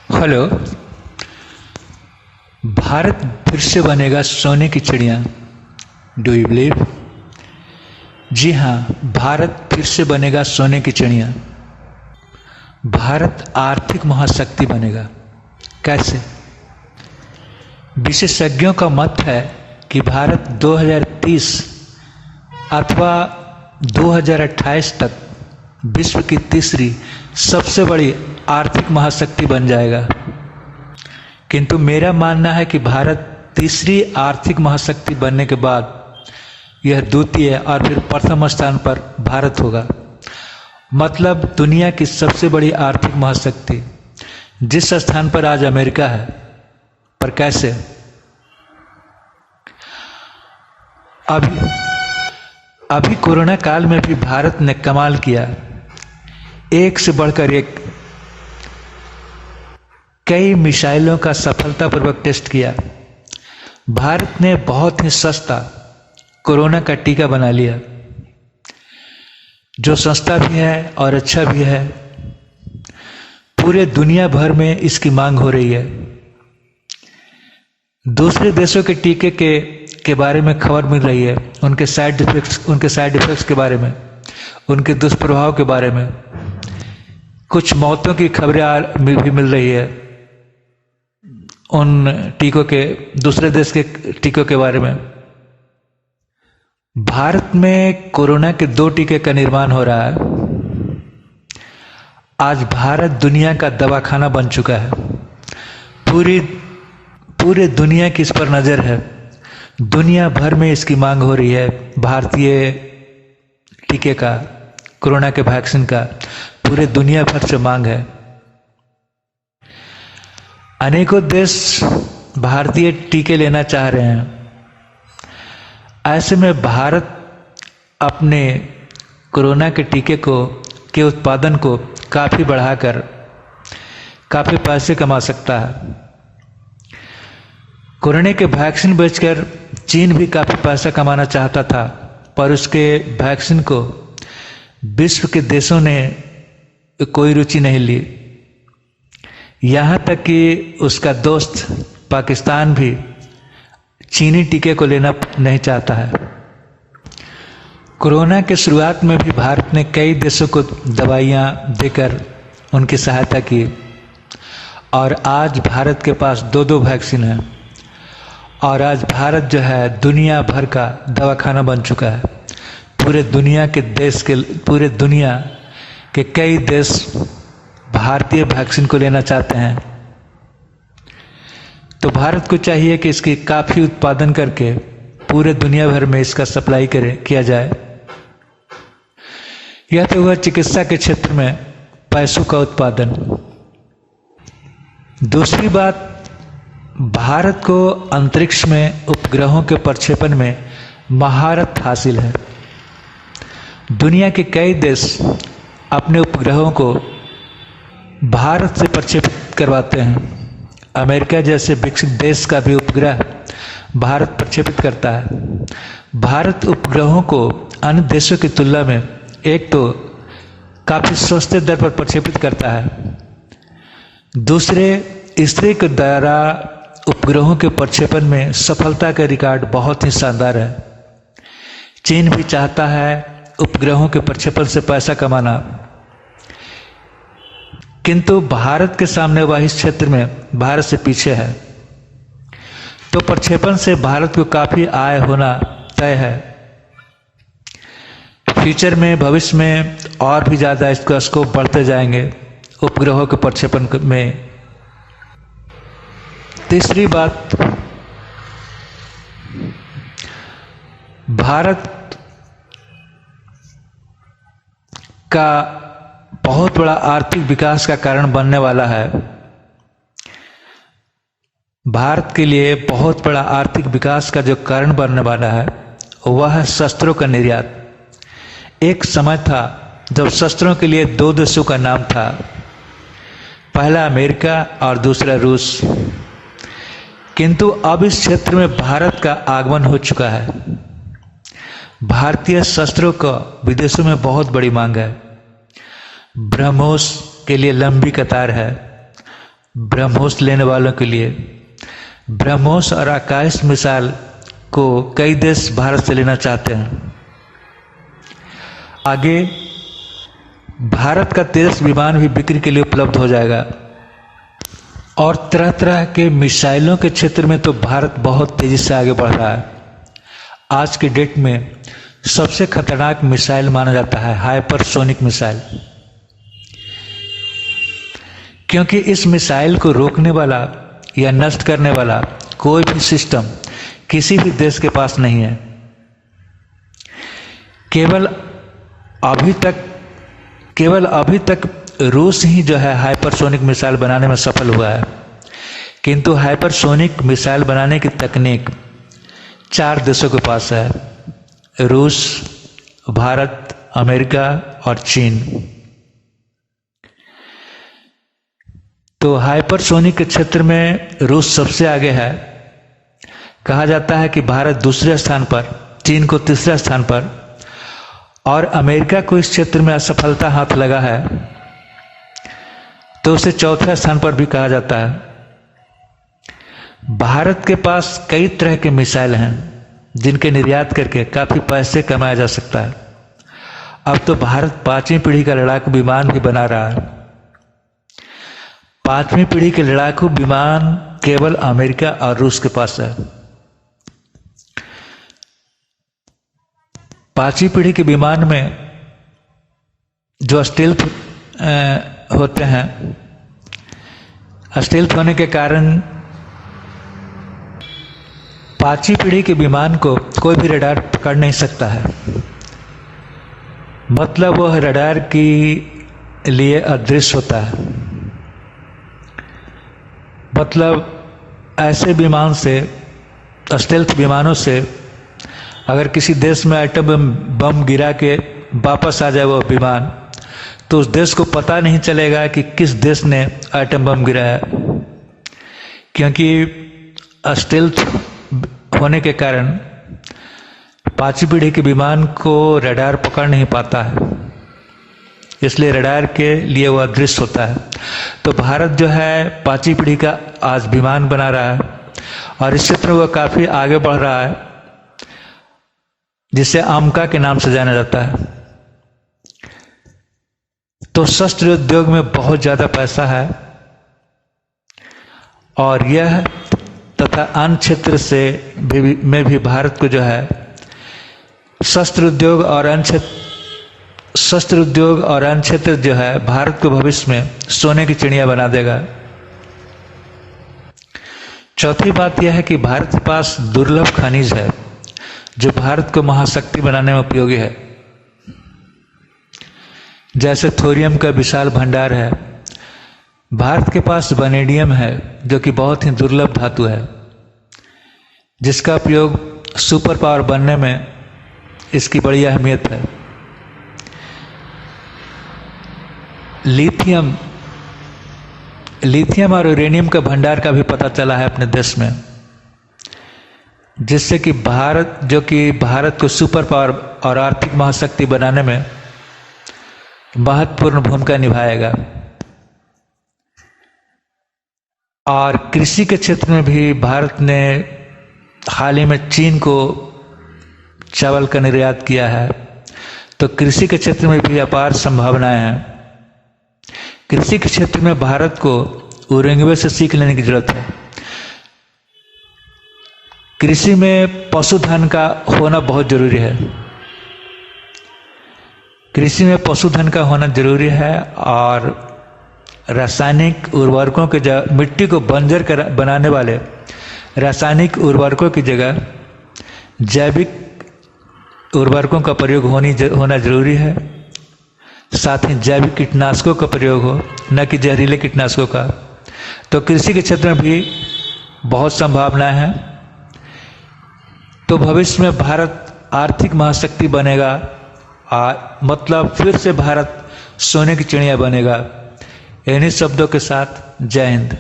Hello. Bharat फिर से बनेगा सोने की चिड़िया। Do you believe? जी हाँ, भारत फिर से बनेगा सोने की चिड़िया। भारत आर्थिक महाशक्ति बनेगा। कैसे? विशेषज्ञों का मत है कि भारत 2030 अथवा 2028 तक विश्व की तीसरी सबसे बड़ी आर्थिक महाशक्ति बन जाएगा। किंतु मेरा मानना है कि भारत तीसरी आर्थिक महाशक्ति बनने के बाद यह द्वितीय और फिर प्रथम स्थान पर भारत होगा। मतलब दुनिया की सबसे बड़ी आर्थिक महाशक्ति जिस स्थान पर आज अमेरिका है। पर कैसे? अभी कोरोना काल में भी भारत ने कमाल किया। एक से बढ़कर एक कई मिसाइलों का सफलतापूर्वक टेस्ट किया। भारत ने बहुत ही सस्ता कोरोना का टीका बना लिया, जो सस्ता भी है और अच्छा भी है। पूरे दुनिया भर में इसकी मांग हो रही है। दूसरे देशों के टीके के बारे में खबर मिल रही है, उनके साइड इफेक्ट्स के बारे में, उनके दुष्प्रभाव के बारे में। कुछ मौतों की खबरें भी मिल रही है उन टीकों के, दूसरे देश के टीकों के बारे में। भारत में कोरोना के 2 टीके का निर्माण हो रहा है। आज भारत दुनिया का दवाखाना बन चुका है। पूरे दुनिया की इस पर नजर है। दुनिया भर में इसकी मांग हो रही है। भारतीय टीके का, कोरोना के वैक्सीन का पूरे दुनिया भर से मांग है। अनेकों देश भारतीय टीके लेना चाह रहे हैं। ऐसे में भारत अपने कोरोना के टीके के उत्पादन को काफ़ी बढ़ाकर काफ़ी पैसे कमा सकता है। कोरोना के वैक्सीन बेचकर चीन भी काफ़ी पैसा कमाना चाहता था, पर उसके वैक्सीन को विश्व के देशों ने कोई रुचि नहीं ली। यहाँ तक कि उसका दोस्त पाकिस्तान भी चीनी टीके को लेना नहीं चाहता है। कोरोना के शुरुआत में भी भारत ने कई देशों को दवाइयाँ देकर उनकी सहायता की, और आज भारत के पास 2 वैक्सीन हैं। और आज भारत जो है दुनिया भर का दवाखाना बन चुका है। पूरे दुनिया के कई देश भारतीय वैक्सीन को लेना चाहते हैं। तो भारत को चाहिए कि इसकी काफ़ी उत्पादन करके पूरे दुनिया भर में इसका सप्लाई किया जाए। यह तो हुआ चिकित्सा के क्षेत्र में पैसों का उत्पादन। दूसरी बात, भारत को अंतरिक्ष में उपग्रहों के प्रक्षेपण में महारत हासिल है। दुनिया के कई देश अपने उपग्रहों को भारत से प्रक्षेपित करवाते हैं। अमेरिका जैसे विकसित देश का भी उपग्रह भारत प्रक्षेपित करता है। भारत उपग्रहों को अन्य देशों की तुलना में एक तो काफ़ी सस्ते दर पर प्रक्षेपित करता है, दूसरे इसरो के द्वारा उपग्रहों के प्रक्षेपण में सफलता का रिकॉर्ड बहुत ही शानदार है। चीन भी चाहता है उपग्रहों के प्रक्षेपण से पैसा कमाना, किंतु भारत के सामने वह इस क्षेत्र में भारत से पीछे है। तो प्रक्षेपण से भारत को काफ़ी आय होना तय है। फ्यूचर में, भविष्य में और भी ज़्यादा इसका स्कोप बढ़ते जाएंगे उपग्रहों के प्रक्षेपण में। तीसरी बात, भारत का बहुत बड़ा आर्थिक विकास का कारण बनने वाला है। भारत के लिए बहुत बड़ा आर्थिक विकास का जो कारण बनने वाला है वह है शस्त्रों का निर्यात। एक समय था जब शस्त्रों के लिए 2 देशों का नाम था, पहला अमेरिका और दूसरा रूस। किंतु अब इस क्षेत्र में भारत का आगमन हो चुका है। भारतीय शस्त्रों का विदेशों में बहुत बड़ी मांग है। ब्रह्मोस के लिए लंबी कतार है। ब्रह्मोस लेने वालों के लिए ब्रह्मोस और आकाश मिसाइल को कई देश भारत से लेना चाहते हैं। आगे भारत का तेजस विमान भी बिक्री के लिए उपलब्ध हो जाएगा। और तरह तरह के मिसाइलों के क्षेत्र में तो भारत बहुत तेजी से आगे बढ़ रहा है। आज के डेट में सबसे खतरनाक मिसाइल माना जाता है हाइपरसोनिक मिसाइल, क्योंकि इस मिसाइल को रोकने वाला या नष्ट करने वाला कोई भी सिस्टम किसी भी देश के पास नहीं है। केवल अभी तक रूस ही जो है हाइपरसोनिक मिसाइल बनाने में सफल हुआ है, किंतु हाइपरसोनिक मिसाइल बनाने की तकनीक 4 देशों के पास है, रूस, भारत, अमेरिका और चीन। तो हाइपरसोनिक के क्षेत्र में रूस सबसे आगे है। कहा जाता है कि भारत दूसरे स्थान पर, चीन को तीसरे स्थान पर और अमेरिका को इस क्षेत्र में असफलता हाथ लगा है तो उसे चौथे स्थान पर भी कहा जाता है। भारत के पास कई तरह के मिसाइल हैं जिनके निर्यात करके काफी पैसे कमाया जा सकता है। अब तो भारत 5वीं पीढ़ी का लड़ाकू विमान भी बना रहा है। 5वीं पीढ़ी के लड़ाकू विमान केवल अमेरिका और रूस के पास है। 5वीं पीढ़ी के विमान में जो स्टेल्थ होते हैं, स्टेल्थ होने के कारण 5वीं पीढ़ी के विमान को कोई भी रडार पकड़ नहीं सकता है। मतलब वह रडार के लिए अदृश्य होता है। मतलब ऐसे विमान से, स्टेल्थ विमानों से अगर किसी देश में एटम बम गिरा के वापस आ जाए वो विमान, तो उस देश को पता नहीं चलेगा कि किस देश ने एटम बम गिराया, क्योंकि स्टेल्थ होने के कारण 5वीं पीढ़ी के विमान को रडार पकड़ नहीं पाता है, इसलिए रडार के लिए वह अदृश्य होता है। तो भारत जो है 5वीं पीढ़ी का आज विमान बना रहा है और इस क्षेत्र में वह काफी आगे बढ़ रहा है, जिसे आमका के नाम से जाना जाता है। तो शस्त्र उद्योग में बहुत ज्यादा पैसा है और यह तथा अन्य क्षेत्र से में भी भारत को जो है शस्त्र उद्योग और अन्य क्षेत्र जो है भारत को भविष्य में सोने की चिड़िया बना देगा। चौथी बात यह है कि भारत के पास दुर्लभ खनिज है जो भारत को महाशक्ति बनाने में उपयोगी है। जैसे थोरियम का विशाल भंडार है। भारत के पास वनेडियम है जो कि बहुत ही दुर्लभ धातु है, जिसका उपयोग सुपर पावर बनने में इसकी बड़ी अहमियत है। लिथियम और यूरेनियम का भंडार का भी पता चला है अपने देश में, जिससे कि भारत को सुपर पावर और आर्थिक महाशक्ति बनाने में महत्वपूर्ण भूमिका निभाएगा। और कृषि के क्षेत्र में भी भारत ने हाल ही में चीन को चावल का निर्यात किया है, तो कृषि के क्षेत्र में भी अपार संभावनाएं हैं। कृषि के क्षेत्र में भारत को उरुग्वे से सीख लेने की जरूरत है। कृषि में पशुधन का होना बहुत जरूरी है। कृषि में पशुधन का होना जरूरी है और रासायनिक उर्वरकों के जगह, मिट्टी को बंजर बनाने वाले रासायनिक उर्वरकों की जगह जैविक उर्वरकों का प्रयोग होना जरूरी है। साथ ही जैविक कीटनाशकों का प्रयोग हो, न कि जहरीले कीटनाशकों का। तो कृषि के क्षेत्र में भी बहुत संभावनाएं हैं। तो भविष्य में भारत आर्थिक महाशक्ति बनेगा, मतलब फिर से भारत सोने की चिड़िया बनेगा। इन्हीं शब्दों के साथ जय हिंद।